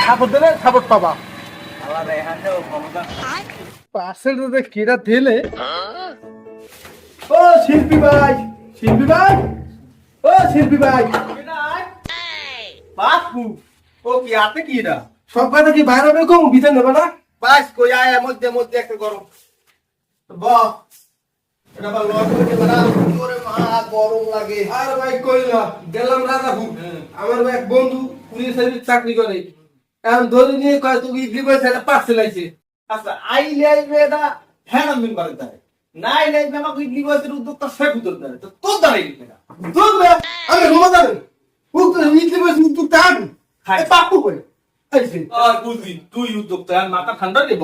Support দিলে support পাবা পাশের যদি কিরা দিলে ও শিল্পী ভাই শিল্পী ভাই ও শিল্পী ভাই বাপু ও কি আতে কি না সব কথা কি বাইরে হবে কম বিতে নেবে না বাস কই আয় মধ্যে মধ্যে একটা গরম বাহ এটা বা লট করে বানা ওরে মা গরম লাগে আর ভাই কইলা গেলাম রাজাপুর আমার ভাই এক বন্ধু পুলিশ সার্ভিস চাকরি করে এখন ধরে নিয়ে কয় তুই ইডলি পয়সা একটা পার্সেল আইছে আচ্ছা আইলে আইবে এটা হ্যাঁ মিন করে তাই নাই নাই মামা ইডলি বসের উদ্যোগটা সে বুঝতে পারে তো তোর দাঁড়াই না ধরবে আমি ঘুমা যাবেন উত্তর ইডলি পয়সা উত্তর টান এই পাপ্পু কই আইছে আর বুঝলি তুই উদ্যোগটা মাথা ঠান্ডা দেব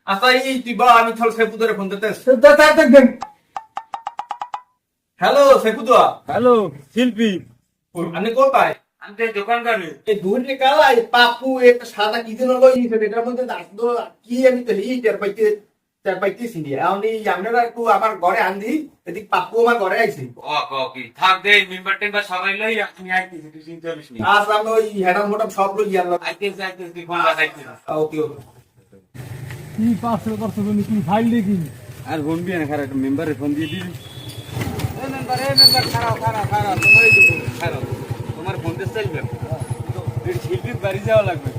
আচ্ছা এই তুই বা আমি থল সেপুদরে ফোন দিতে তা দেখবেন হ্যালো সেপুদা হ্যালো শিল্পী আপনি কোথায় আমি দোকান করে এই দুর্নি কালাই পাপু একটা সাদা কি যেন লইছে এটার মধ্যে দাঁত কি আমি তো এই টের পাইতেছি নি আমি আপনারা একটু আমার ঘরে আনদি এদিক পাপু আমার ঘরে আইছে কি থাক দে মেম্বার টেম্বার সবাই লই আপনি আইতেছি তুই চিন্তা করিস না আজ আমরা ওই হেডাম মোটাম সব লই গেলাম আইতেছি তুই ফোন লাগাইছিস ওকে ওকে কি পার্সেল করতে বলি কি ফাইল দেখি আর ফোন দিয়ে না খারাপ মেম্বারে ফোন দিয়ে দিবি এই মেম্বার খারাপ তোমার ফোন দিয়ে চাইবে এই শিল্পীর বাড়ি যাওয়া লাগবে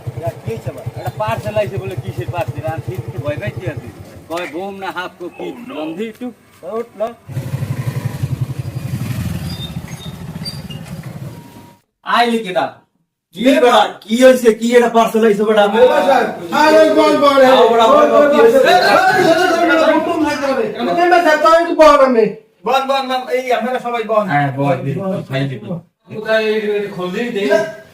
কি চাবা এটা পার্সেল আইছে বলে কিসের পার্সেল আর শিল্পীকে ভয় পাইছি আছে কয় বোম না হাফ কো কি বন্ধি একটু উঠল আইলি কেডা কি বেড়া কি হইছে কি এটা পার্সেল আইছে বেড়া আরে বল বল আও বেড়া বল কি হইছে মেম্বার সাহেব তো একটু বল আমি বন এই আপনারা সবাই বন হ্যাঁ বল ফাইল দিবি কোথায় খোল দিই দে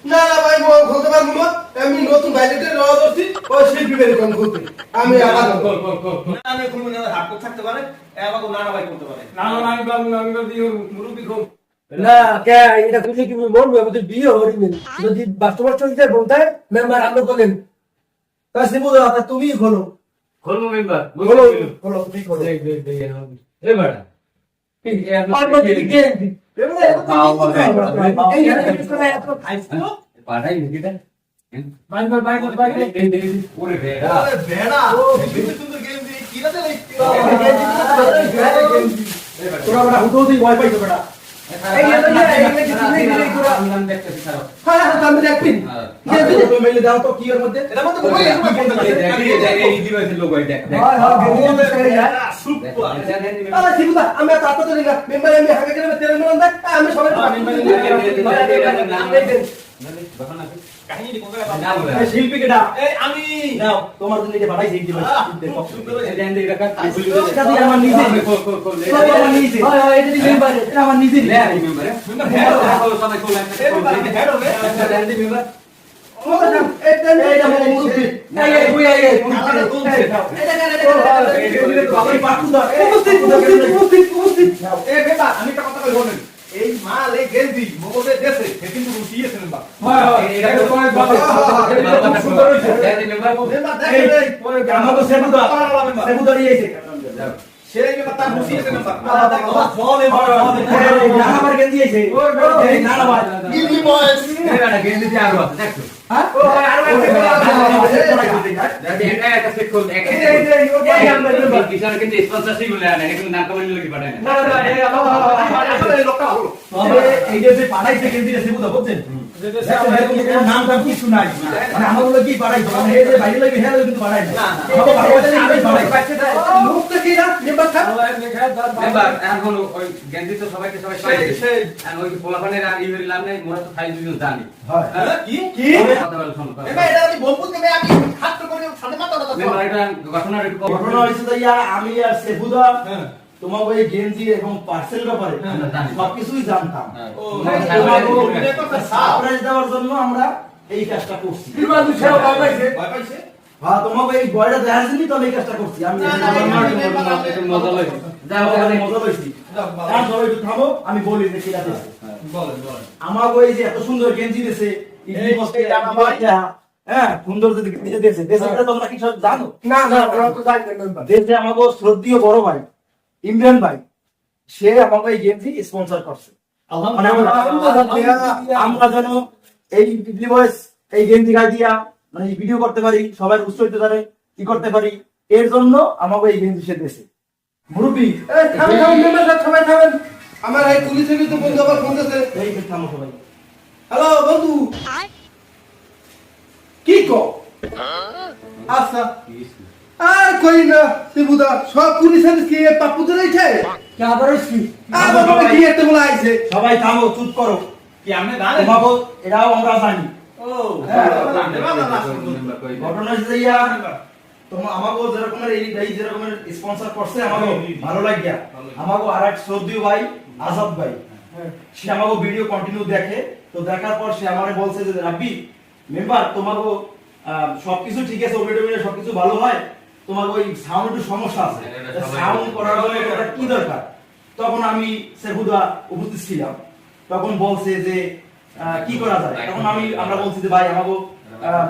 না না ভাই বল বলতে পারবো না আমি নতুন বাইরেতে রওনা করছি ও শিল্পী বের কোন করতে আমি আবার আমি কোনো না হাত থাকতে পারে আমাকে নানা ভাই করতে পারে আমি দিও মুরুবি খোল না কে এটা তুমি কি বলবো আমাদের বিয়ে হরিনি যদি বাস্তবতা চলতে বলতে মেম্বার আপনি বলেন কাছে বলো তুমি খোলো খোলবো মেম্বার খোলো খোলো তুমি খোলো এ বাড়া আর মত কি গেন্দি পাঠাই নাকিটা বাইক ওরে বেড়া আরে বেড়া সুন্দর সুন্দর গেম দিয়ে কি না দেই তোরা বড় হুটো দি ভয় পাইছো বড় এই নাম দেখতেছি খারাপ হ্যাঁ আমি দেখবিন তুমি মেলে দাও তো কি এর মধ্যে এটা মধ্যে মোবাইল এই ডিভাইসের লোগো দেখ দেখ হ্যাঁ হ্যাঁ সুপার আরে শিবুদা আমি তাতো তো না মেম্বার আমি হাগে করে তেল মন দেখ আমি সবাই কাহিনী কোন এই শিল্পী কেডা এই আমি নাও তোমার জন্য যে পাঠাইছি এই ডিভাইস খুব সুন্দর দেন দে রাখা এটা দিয়ে আমার নিজে আমার নিজে হয় হয় এটা দিয়ে মেম্বার এটা আমার নিজে লে আই মেম্বার সবাই কোল হেড হবে দেন দি মেম্বার এটা মনে মুরুবি এই বুই এই এই বেটা আমি একটা কথা কই বলেন এই মাল এই গেন্দি মোবাইলে দেশে সে কিন্তু রুটিয়েছেন বা হয় হয় এটা তো তোমার বাবা সুন্দর হইছে দেন দি মেম্বার মেম্বার দেখেন পরে আমার তো সেবুদা দিয়েছে সেই মেম্বার তার রুটিয়েছেন মেম্বার জলে না আমার গেন্দি দিয়েছে এই না না ভাই দিল্লি বয়েস এই বেটা গেন্দি দিয়ে আরো আছে দেখছো হ্যাঁ ও আর এটা একটা সেট কোল এক কিষান কিন্তু স্পন্সরশিপ বলে না কিন্তু নাম কমেন্ট লাগি পাঠায় না না না এই লোকটা হলো এই যে পাঠাইছে গেন্দি সেবুদা বুঝছেন নামটা কিছু নাই মানে আমাগুলো কি পাঠাইছে মানে এই যে বাইরে লাগি হেলে কিন্তু পাঠাই না সব ভালোবাসা আমি পাঠাই লোকটা কি না মেম্বার সাহেব মেম্বার এখন ওই গেন্দি তো সবাইকে সবাই পাই আর ওই পোলাপানের আর ইউরি লাভ নাই মোরা তো খাই দুজন জানি হয় কি কি কথা বল শোনো মেম্বার এটা আমি বলবো তুমি আমি হাত করে সাথে মাথা দাও মেম্বার এটা ঘটনার একটু ঘটনা হয়েছে তো ইয়া আমি আর সেবুদা তোমার ওই গেঞ্জি এবং পার্সেল ব্যাপারে সবকিছুই জানতাম ও সারপ্রাইজ দেওয়ার জন্য আমরা এই কাজটা করছি ভয় পাইছে হ্যাঁ তোমাকে এই বয়টা দেখার জন্যই তো এই কাজটা করছি আমি মজা লাগে মজা পাইছি সবাই একটু থামো আমি বলি যে ঠিক আছে বলেন আমার ওই যে এত সুন্দর গেঞ্জি দিয়েছে হ্যাঁ সুন্দর যদি গেঞ্জি দিয়েছে দেশে তোমরা কি সব জানো না না আমরা তো জানি না দেশে আমাকে শ্রদ্ধেয় বড় ভাই ইমরান ভাই সে আমাকে এই গেঞ্জি স্পন্সর করছে মানে আমরা যেন এই পিপলি বয়েস এই গেঞ্জি গায়ে দিয়া মানে ভিডিও করতে পারি, সবাই উৎসাহিত করে কি করতে পারি, এর জন্য আমাকে এই গেঞ্জি সে দিয়েছে। মুরব্বী এই থামেন থামেন মেম্বার সাহেব, সবাই থামেন। আমার এই পুলিশের তো বন্ধু আবার ফোন দিয়েছে। এই যে থামো সবাই। হ্যালো বন্ধু, কি কো? আচ্ছা আর কই না শিবুদা, সব পুলিশের কি পাপ্পু তো রইছে? কে আবার হইছি? আর বাবা কি এত বলা আইছে? সবাই থামো, চুপ করো। কি আপনি জানেন? তোমাকে এটাও আমরা জানি। ও হ্যাঁ, ঘটনা হচ্ছে ইয়া তোমার আমাকে যেরকমের এই যেরকমের স্পন্সর করছে আমাকে ভালো লাগিয়া, আমাকে আরেক সৌদি ভাই আজাদ ভাই সে আমাকে ভিডিও কন্টিনিউ দেখে, তো দেখার পর সে আমারে বলছে যে রাব্বি মেম্বার তোমাকে সবকিছু ঠিক আছে, ওমেটোমেটে সবকিছু ভালো হয়, তোমাকে ওই সাউন্ড একটু সমস্যা আছে, সাউন্ড করার জন্য এটা কি দরকার? তখন আমি সেহুদা উপস্থিত ছিলাম, তখন বলছে যে কি করা যায়, তখন আমরা বলছি যে ভাই আমাকে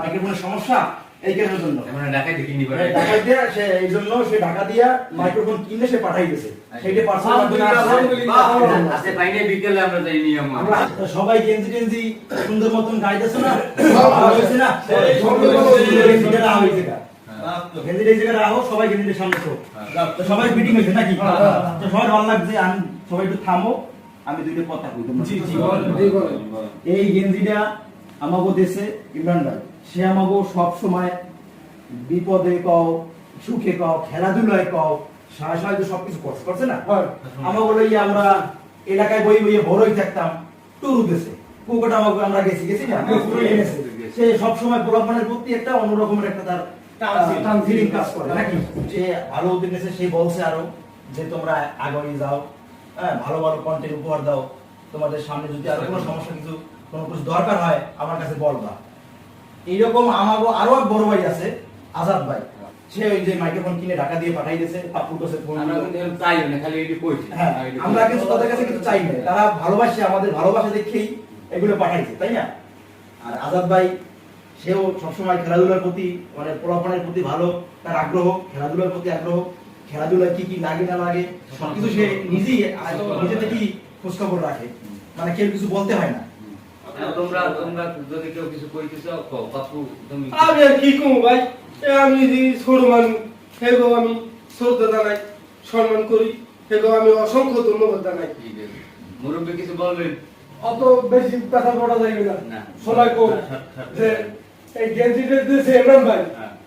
মাইক্রোফোনের সমস্যা এই কারণের জন্য ঢাকায় দেখিনি ঢাকা দিয়ে সে এই জন্য সে ঢাকা দিয়া মাইক্রোফোন কিনে সে পাঠাই দিয়েছে, সেইটা পার্সোনাল আজকে ফাইনে বিকেলে আমরা যাই নিয়ম আমরা সবাই গেঞ্জি টেঞ্জি সুন্দর মতন গাইতেছে না, ভালো হয়েছে না, গেঞ্জি টেঞ্জি রাখো, সবাই গেঞ্জির সামনে তো তো সবাই মিটিং হয়েছে নাকি? তো সবাই ভালো লাগছে, আমি সবাই একটু থামো, আমি দুইটা কথা কই তোমরা। এই গেঞ্জিটা আমাকে দেশে ইমরান ভাই, সে আমাকে সব সময় বিপদে কও, সুখে কও, খেলাধুলায় কও, সাহায্য সবকিছু করছে না। আমাকে বলে আমরা এলাকায় বই বইয়ে বড়ই থাকতাম, টুর উঠেছে কুকুরটা আমাকে আমরা গেছি না, সে সবসময় পোলাপানের প্রতি একটা অন্যরকমের একটা তার ফিলিং কাজ করে নাকি? সে ভালো উদ্যোগ নিয়েছে, সে বলছে আরো যে তোমরা আগামী যাও, হ্যাঁ ভালো ভালো কন্টেন্ট উপহার দাও, তোমাদের সামনে যদি আরো কোনো সমস্যা কোনো কিছু দরকার হয় আমার কাছে বলবা। এইরকম আমারও আরো এক বড় ভাই আছে আজাদ ভাই, সে ওই যে মাইক্রোফোন কিনে ঢাকা দিয়ে পাঠাই দিয়েছে, পাপ্পুর কাছে ফোন চাই না, খালি এটি কইছি। হ্যাঁ আমরা কিন্তু তাদের কাছে কিছু চাই না, তারা ভালোবাসে, আমাদের ভালোবাসা দেখেই এগুলো পাঠাইছে, তাই না? আর আজাদ ভাই সেও সবসময় খেলাধুলার প্রতি মানে পোলাপানের প্রতি ভালো তার আগ্রহ, খেলাধুলার প্রতি আগ্রহ, খেলাধুলায় কি কি লাগে না লাগে সবকিছু সে নিজে থেকেই খোঁজখবর রাখে, মানে কেউ কিছু বলতে হয় না। তোমরা যদি কেউ কিছু কইতেছ কও পাপু তুমি। আমি আর কি কমু ভাই, আমি যে ছোট মানুষ, সেগো আমি শ্রদ্ধা জানাই, সম্মান করি, সেগো আমি অসংখ্য ধন্যবাদ জানাই। মুরব্বী কিছু বলবেন? অত বেশি কথা বলা যাইবে না। না, সবাই কো যে এই গেঞ্জিটা দিয়েছে ইমরান ভাই,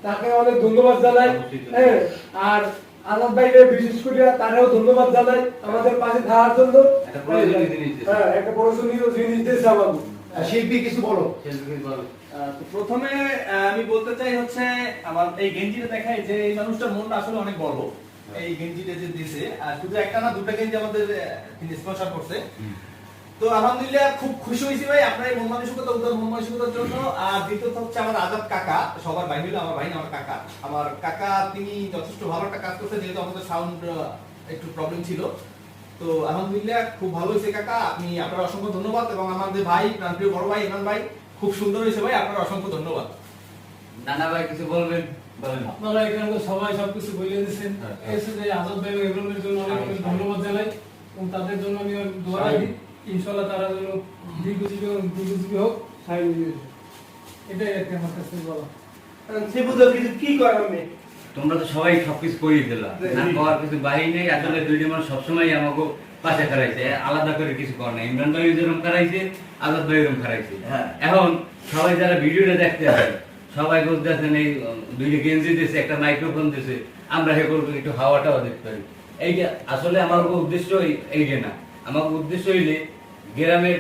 তাকে অনেক ধন্যবাদ জানাই। হ্যাঁ, আর আজাদ ভাইকে বিশেষ করে তারেও ধন্যবাদ জানাই আমাদের পাশে থাকার জন্য। হ্যাঁ, একটা প্রয়োজনীয় জিনিস দিয়েছে আমাকে। শিল্পী কিছু বলো। তো প্রথমে আমি বলতে চাই হচ্ছে আমার এই গেঞ্জিটা দেখাই যে এই মানুষটার মনটা আসলে অনেক বড়। এই গেঞ্জিটা যে দিয়েছে, আর শুধু একটা না দুটো গেঞ্জি আমাদের স্পন্সর করছে। তো আলহামদুলিল্লাহ খুব খুশি হয়েছি ভাই আপনার এই মন মানসিকতা, উদার মন মানসিকতার জন্য। আর দ্বিতীয়ত হচ্ছে আমার আজাদ কাকা, সবার ভাই হলো আমার ভাই না, আমার কাকা। আমার কাকা তিনি যথেষ্ট ভালো একটা কাজ করছে, যেহেতু আমাদের সাউন্ড একটু প্রবলেম ছিল। তো আলহামদুলিল্লাহ খুব ভালো হয়েছে কাকা, আপনি আপনার অসংখ্য ধন্যবাদ। এবং আমাদের ভাই প্রাণপ্রিয় বড় ভাই ইমরান ভাই, খুব সুন্দর হয়েছে ভাই, আপনার অসংখ্য ধন্যবাদ। নানা ভাই কিছু বলবেন? বলেন। আপনারা এখানে তো সবাই সবকিছু বলে দিয়েছেন, এসে যে আজাদ ভাই এবং ইমরানের জন্য অনেক অনেক ধন্যবাদ জানাই এবং তাদের জন্য আমি দোয়া রাখি ইনশাআল্লাহ তারা যেন দীর্ঘজীবী হোক। এটাই আর কি আমার কাছে বলা। সে বুঝলো কিছু কি করে আমি তোমরা তো সবাই সবকিছু করিয়ে দিলা, না করার কিছু বাড়ি নেই। আসলে দুইটা মানুষ সবসময় আমাকে পাশে খারাইছে, আলাদা করে কিছু করে না। ইমরান ভাই যেরকম খারাইছে, আজাদ ভাই এরকম খারাইছে। এখন সবাই যারা ভিডিওটা দেখতে আসে সবাই বলতেছেন এই দুইটা গেঞ্জি দিয়েছে, একটা মাইক্রোফোন দিয়েছে, আমরা হে করবো একটু হাওয়াটাও দেখতে পারি। এইটা আসলে আমার উদ্দেশ্য এইটা না। আমার উদ্দেশ্য হইলে গ্রামের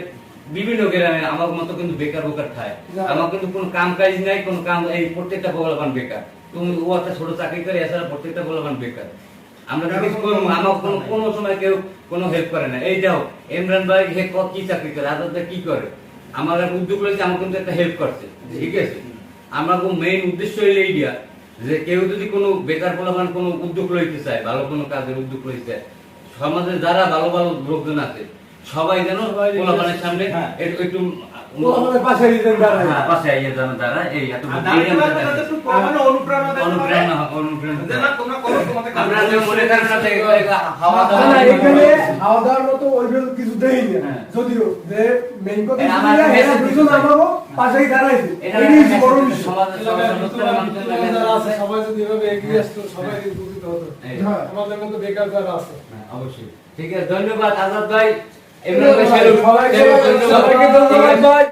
বিভিন্ন গ্রামে আমার মতো কিন্তু বেকার খায়, আমার কিন্তু কোনো কাম কাজ নাই, কোনো কাম এই প্রত্যেকটা বলবান বেকার। তুমি ও একটা ছোট চাকরি করে এছাড়া প্রত্যেকটা বলবান বেকার। আমরা কিছু করবো, আমার কোনো সময় কেউ কোনো হেল্প করে না। এই যাও ইমরান ভাই হে কি চাকরি করে, আজাদ কি করে, আমার একটা উদ্যোগ রয়েছে, আমার কিন্তু একটা হেল্প করছে, ঠিক আছে। আমার মেইন উদ্দেশ্য হইলে এইটা যে কেউ যদি কোনো বেকার বলবান কোনো উদ্যোগ লইতে চায়, ভালো কোনো কাজের উদ্যোগ লইতে চায়, সমাজে যারা ভালো ভালো লোকজন আছে সবাই যেন পোলাপানের সামনে একটু পাশে পাশে আইয়ে যেন তারা এই এত খাওয়া দাওয়ার মতো ওইগুলো কিছু দেই না, যদিও যে মেইন কথা পাশেই দাঁড়াইছে এটা এটাই হচ্ছে বড় বিষয়। সমাজের এলাকায় সর্বস্তরের মানুষের বিদ্যমান লাগে যারা আছে আছে। সবাই যদি এভাবে এগিয়ে আসতো সবাই উপকৃত হতো এই, হ্যাঁ। আমাদের মতো বেকার যারা আছে হ্যাঁ, অবশ্যই ঠিক আছে ধন্যবাদ আজাদ ভাই এমনি করে স্যালুট সবাইকে ধন্যবাদ ধন্যবাদ ভাই।